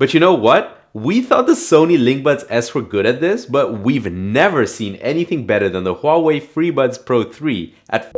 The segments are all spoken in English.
But you know what? We thought the Sony LinkBuds S were good at this, but we've never seen anything better than the Huawei FreeBuds Pro 3 at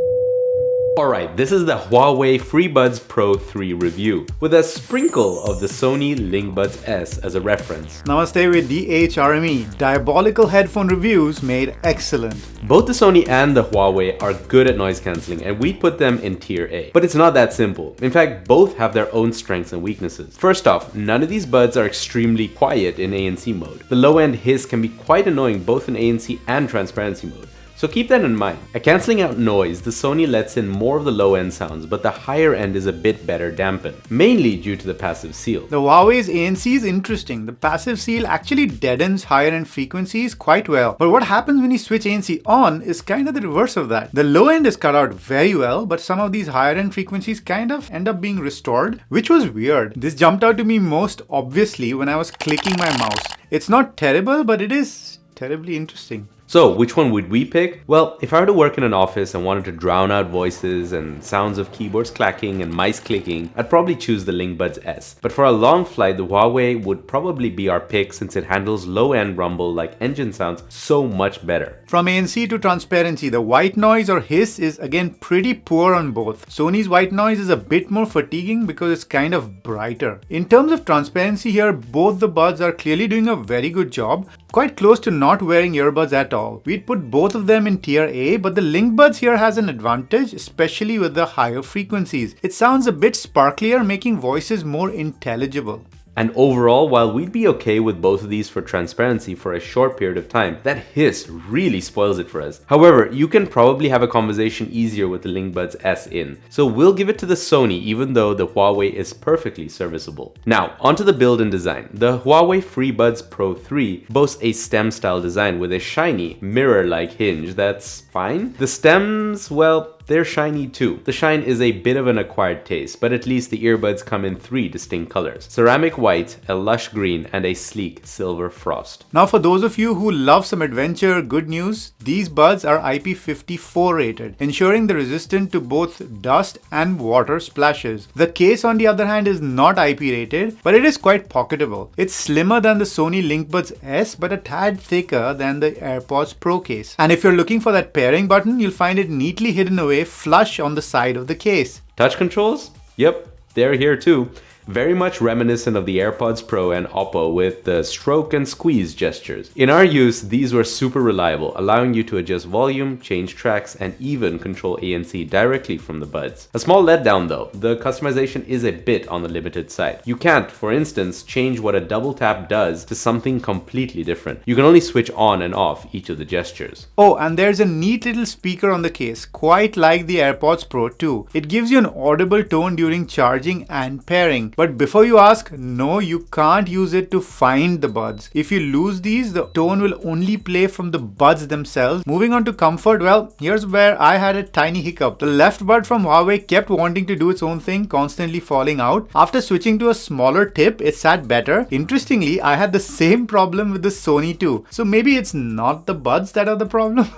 Alright, this is the Huawei FreeBuds Pro 3 review, with a sprinkle of the Sony LinkBuds S as a reference. Namaste with DHRME, diabolical headphone reviews made excellent. Both the Sony and the Huawei are good at noise cancelling, and we put them in tier A. But it's not that simple. In fact, both have their own strengths and weaknesses. First off, none of these buds are extremely quiet in ANC mode. The low-end hiss can be quite annoying both in ANC and transparency mode. So keep that in mind. At cancelling out noise, the Sony lets in more of the low-end sounds, but the higher end is a bit better dampened, mainly due to the passive seal. The Huawei's ANC is interesting. The passive seal actually deadens higher end frequencies quite well. But what happens when you switch ANC on is kind of the reverse of that. The low end is cut out very well, but some of these higher end frequencies kind of end up being restored, which was weird. This jumped out to me most obviously when I was clicking my mouse. It's not terrible, but it is terribly interesting. So, which one would we pick? Well, if I were to work in an office and wanted to drown out voices and sounds of keyboards clacking and mice clicking, I'd probably choose the LinkBuds S. But for a long flight, the Huawei would probably be our pick since it handles low-end rumble like engine sounds so much better. From ANC to transparency, the white noise or hiss is again pretty poor on both. Sony's white noise is a bit more fatiguing because it's kind of brighter. In terms of transparency here, both the buds are clearly doing a very good job, quite close to not wearing earbuds at all. We'd put both of them in tier A, but the LinkBuds here has an advantage, especially with the higher frequencies. It sounds a bit sparklier, making voices more intelligible. And overall, while we'd be okay with both of these for transparency for a short period of time, that hiss really spoils it for us. However, you can probably have a conversation easier with the LinkBuds S in. So we'll give it to the Sony even though the Huawei is perfectly serviceable. Now, onto the build and design. The Huawei FreeBuds Pro 3 boasts a stem style design with a shiny, mirror-like hinge that's fine. The stems, well, they're shiny too. The shine is a bit of an acquired taste, but at least the earbuds come in 3 distinct colors: ceramic white, a lush green, and a sleek silver frost. Now for those of you who love some adventure, good news, these buds are IP54 rated, ensuring they're resistant to both dust and water splashes. The case on the other hand is not IP rated, but it is quite pocketable. It's slimmer than the Sony LinkBuds S, but a tad thicker than the AirPods Pro case. And if you're looking for that pairing button, you'll find it neatly hidden away flush on the side of the case. Touch controls? Yep, they're here too. Very much reminiscent of the AirPods Pro and Oppo with the stroke and squeeze gestures. In our use, these were super reliable, allowing you to adjust volume, change tracks, and even control ANC directly from the buds. A small letdown though, the customization is a bit on the limited side. You can't, for instance, change what a double tap does to something completely different. You can only switch on and off each of the gestures. Oh, and there's a neat little speaker on the case, quite like the AirPods Pro too. It gives you an audible tone during charging and pairing. But before you ask, no, you can't use it to find the buds. If you lose these, the tone will only play from the buds themselves. Moving on to comfort, well, here's where I had a tiny hiccup. The left bud from Huawei kept wanting to do its own thing, constantly falling out. After switching to a smaller tip, it sat better. Interestingly, I had the same problem with the Sony too. So maybe it's not the buds that are the problem.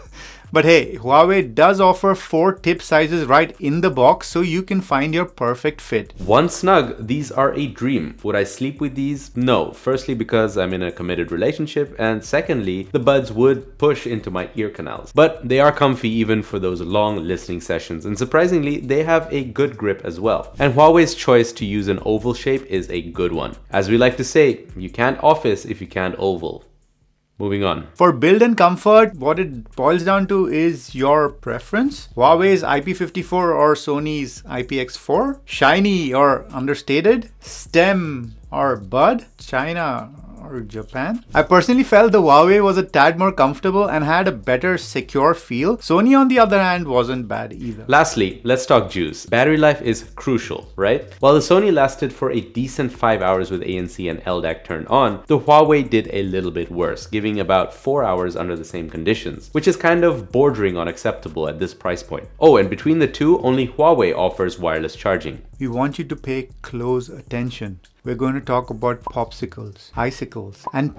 But hey, Huawei does offer 4 tip sizes right in the box, so you can find your perfect fit. Once snug, these are a dream. Would I sleep with these? No. Firstly, because I'm in a committed relationship, and secondly, the buds would push into my ear canals. But they are comfy even for those long listening sessions, and surprisingly, they have a good grip as well. And Huawei's choice to use an oval shape is a good one. As we like to say, you can't office if you can't oval. Moving on. For build and comfort, what it boils down to is your preference. Huawei's IP54 or Sony's IPX4. Shiny or understated. Stem or bud. China or Japan. I personally felt the Huawei was a tad more comfortable and had a better secure feel. Sony on the other hand wasn't bad either. Lastly, let's talk juice. Battery life is crucial, right? While the Sony lasted for a decent 5 hours with ANC and LDAC turned on, the Huawei did a little bit worse, giving about 4 hours under the same conditions, which is kind of bordering on acceptable at this price point. Oh, and between the two, only Huawei offers wireless charging. We want you to pay close attention. We're going to talk about popsicles, icicles, and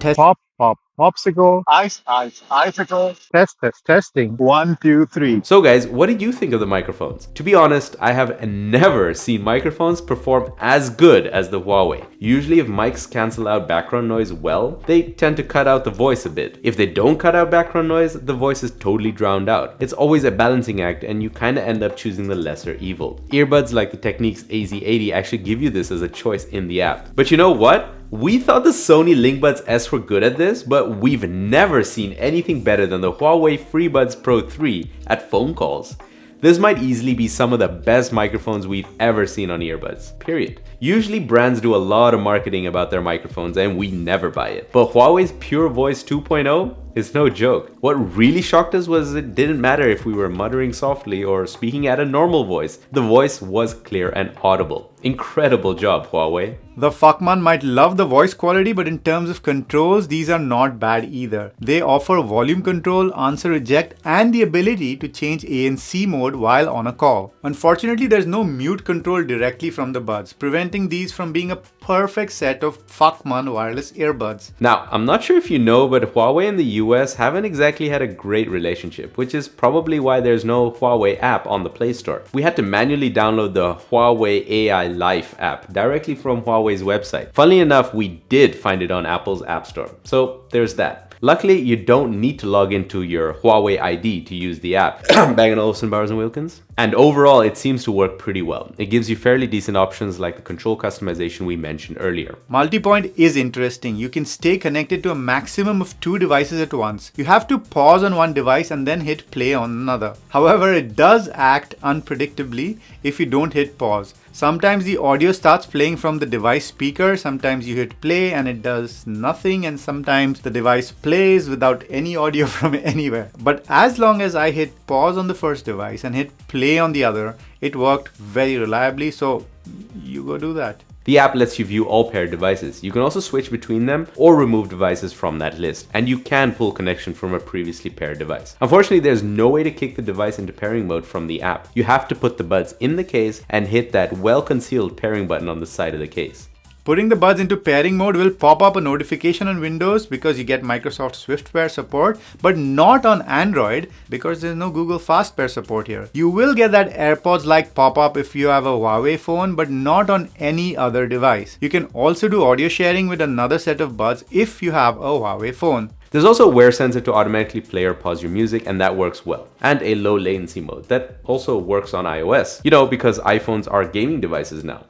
Pop, popsicle, ice, ice, icicle. Test, test, testing. 1, 2, 3. So guys, what did you think of the microphones? To be honest, I have never seen microphones perform as good as the Huawei. Usually if mics cancel out background noise well, they tend to cut out the voice a bit. If they don't cut out background noise, the voice is totally drowned out. It's always a balancing act and you kinda end up choosing the lesser evil. Earbuds like the Technics AZ80 actually give you this as a choice in the app. But you know what? We thought the Sony LinkBuds S were good at this, but we've never seen anything better than the Huawei FreeBuds Pro 3 at phone calls. This might easily be some of the best microphones we've ever seen on earbuds, period. Usually brands do a lot of marketing about their microphones and we never buy it. But Huawei's Pure Voice 2.0 is no joke. What really shocked us was it didn't matter if we were muttering softly or speaking at a normal voice. The voice was clear and audible. Incredible job, Huawei. The fuckman might love the voice quality, but in terms of controls, these are not bad either. They offer volume control, answer reject, and the ability to change ANC mode while on a call. Unfortunately, there's no mute control directly from the buds, preventing these from being a perfect set of fuckman wireless earbuds. Now, I'm not sure if you know, but Huawei and the US haven't exactly had a great relationship, which is probably why there's no Huawei app on the Play Store. We had to manually download the Huawei AI Life app directly from Huawei's website. Funnily enough, we did find it on Apple's App Store. So there's that. Luckily, you don't need to log into your Huawei ID to use the app. Bang & Olufsen, Bowers & Wilkins. And overall, it seems to work pretty well. It gives you fairly decent options like the control customization we mentioned earlier. Multipoint is interesting. You can stay connected to a maximum of 2 devices at once. You have to pause on one device and then hit play on another. However, it does act unpredictably if you don't hit pause. Sometimes the audio starts playing from the device speaker, sometimes you hit play and it does nothing, and sometimes the device plays without any audio from anywhere. But as long as I hit pause on the first device and hit play on the other, it worked very reliably, so you go do that. The app lets you view all paired devices. You can also switch between them or remove devices from that list, and you can pull connection from a previously paired device. Unfortunately, there's no way to kick the device into pairing mode from the app. You have to put the buds in the case and hit that well-concealed pairing button on the side of the case. Putting the buds into pairing mode will pop up a notification on Windows because you get Microsoft Swift Pair support, but not on Android because there's no Google Fast Pair support here. You will get that AirPods-like pop-up if you have a Huawei phone, but not on any other device. You can also do audio sharing with another set of buds if you have a Huawei phone. There's also a wear sensor to automatically play or pause your music, and that works well. And a low latency mode that also works on iOS, because iPhones are gaming devices now.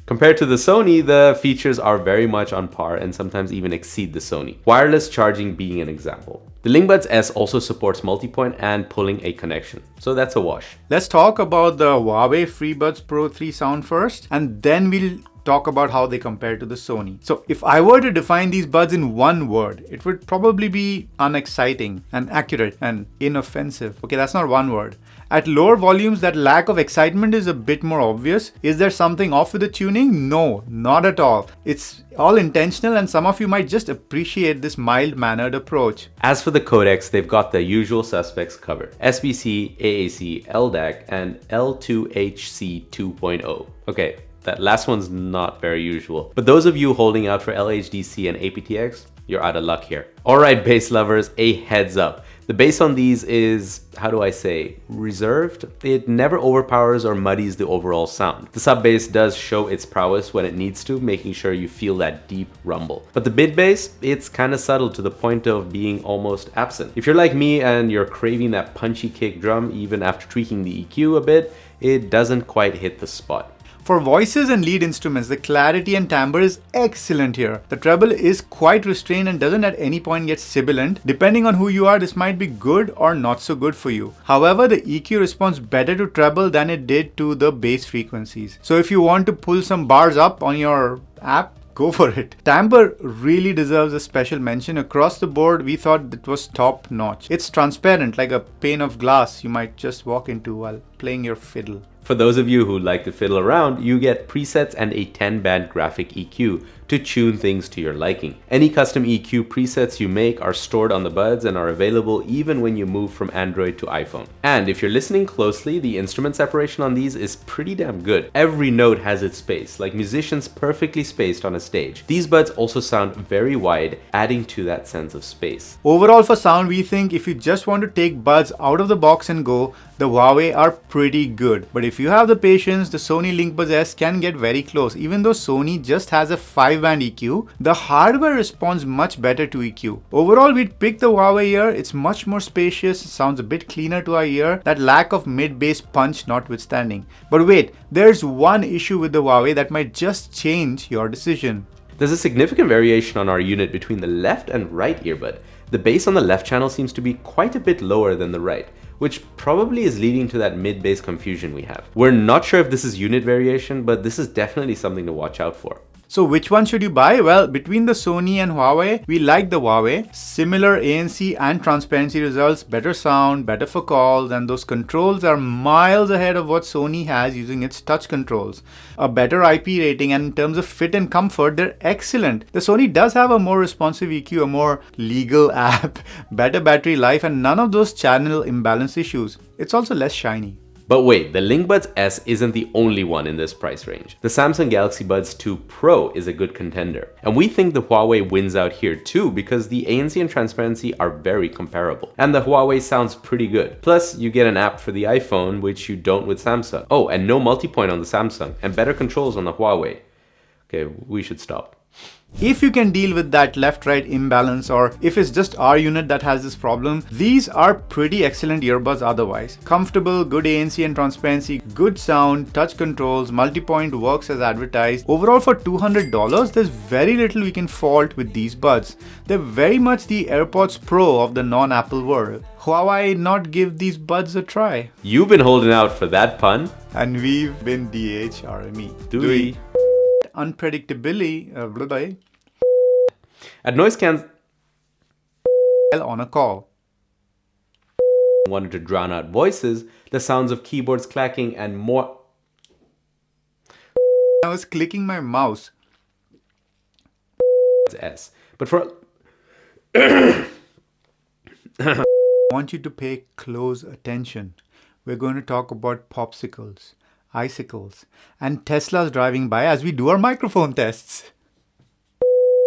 Compared to the Sony, the features are very much on par and sometimes even exceed the Sony. Wireless charging being an example. The LinkBuds S also supports multipoint and pulling a connection, so that's a wash. Let's talk about the Huawei FreeBuds Pro 3 sound first, and then we'll talk about how they compare to the Sony. So if I were to define these buds in one word, it would probably be unexciting and accurate and inoffensive. Okay, that's not one word. At lower volumes, that lack of excitement is a bit more obvious. Is there something off with the tuning? No, not at all. It's all intentional, and some of you might just appreciate this mild-mannered approach. As for the codecs, they've got the usual suspects covered. SBC, AAC, LDAC, and L2HC 2.0. Okay, that last one's not very usual. But those of you holding out for LHDC and aptX, you're out of luck here. Alright, bass lovers, a heads up. The bass on these is, reserved. It never overpowers or muddies the overall sound. The sub bass does show its prowess when it needs to, making sure you feel that deep rumble. But the mid bass, it's kinda subtle to the point of being almost absent. If you're like me and you're craving that punchy kick drum even after tweaking the EQ a bit, it doesn't quite hit the spot. For voices and lead instruments, the clarity and timbre is excellent here. The treble is quite restrained and doesn't at any point get sibilant. Depending on who you are, this might be good or not so good for you. However, the EQ responds better to treble than it did to the bass frequencies. So if you want to pull some bars up on your app, go for it. Timbre really deserves a special mention. Across the board, we thought it was top notch. It's transparent, like a pane of glass you might just walk into while playing your fiddle. For those of you who like to fiddle around, you get presets and a 10-band graphic EQ to tune things to your liking. Any custom EQ presets you make are stored on the buds and are available even when you move from Android to iPhone. And if you're listening closely, the instrument separation on these is pretty damn good. Every note has its space, like musicians perfectly spaced on a stage. These buds also sound very wide, adding to that sense of space. Overall for sound, we think if you just want to take buds out of the box and go, the Huawei are pretty good. But if you have the patience, the Sony LinkBuds S can get very close. Even though Sony just has a 5-band EQ, the hardware responds much better to EQ. Overall, we'd pick the Huawei ear. It's much more spacious, sounds a bit cleaner to our ear, that lack of mid-bass punch notwithstanding. But wait, there's one issue with the Huawei that might just change your decision. There's a significant variation on our unit between the left and right earbud. The bass on the left channel seems to be quite a bit lower than the right, which probably is leading to that mid-bass confusion we have. We're not sure if this is unit variation, but this is definitely something to watch out for. So which one should you buy? Well, between the Sony and Huawei, we like the Huawei. Similar ANC and transparency results, better sound, better for calls, and those controls are miles ahead of what Sony has using its touch controls. A better IP rating, and in terms of fit and comfort, they're excellent. The Sony does have a more responsive EQ, a more legal app, better battery life, and none of those channel imbalance issues. It's also less shiny. But wait, the LinkBuds S isn't the only one in this price range. The Samsung Galaxy Buds 2 Pro is a good contender. And we think the Huawei wins out here too because the ANC and transparency are very comparable. And the Huawei sounds pretty good. Plus, you get an app for the iPhone, which you don't with Samsung. Oh, and no multi-point on the Samsung, and better controls on the Huawei. Okay, we should stop. If you can deal with that left-right imbalance, or if it's just our unit that has this problem, these are pretty excellent earbuds otherwise. Comfortable, good ANC and transparency, good sound, touch controls, multi-point works as advertised. Overall for $200, there's very little we can fault with these buds. They're very much the AirPods Pro of the non-Apple world. Why not give these buds a try? You've been holding out for that pun. And we've been DHRME. Dewey. Unpredictably, At noise cancellation on a call. Wanted to drown out voices, the sounds of keyboards clacking, and more. I was clicking my mouse. S. But for I want you to pay close attention. We're going to talk about popsicles, icicles, and Teslas driving by as we do our microphone tests.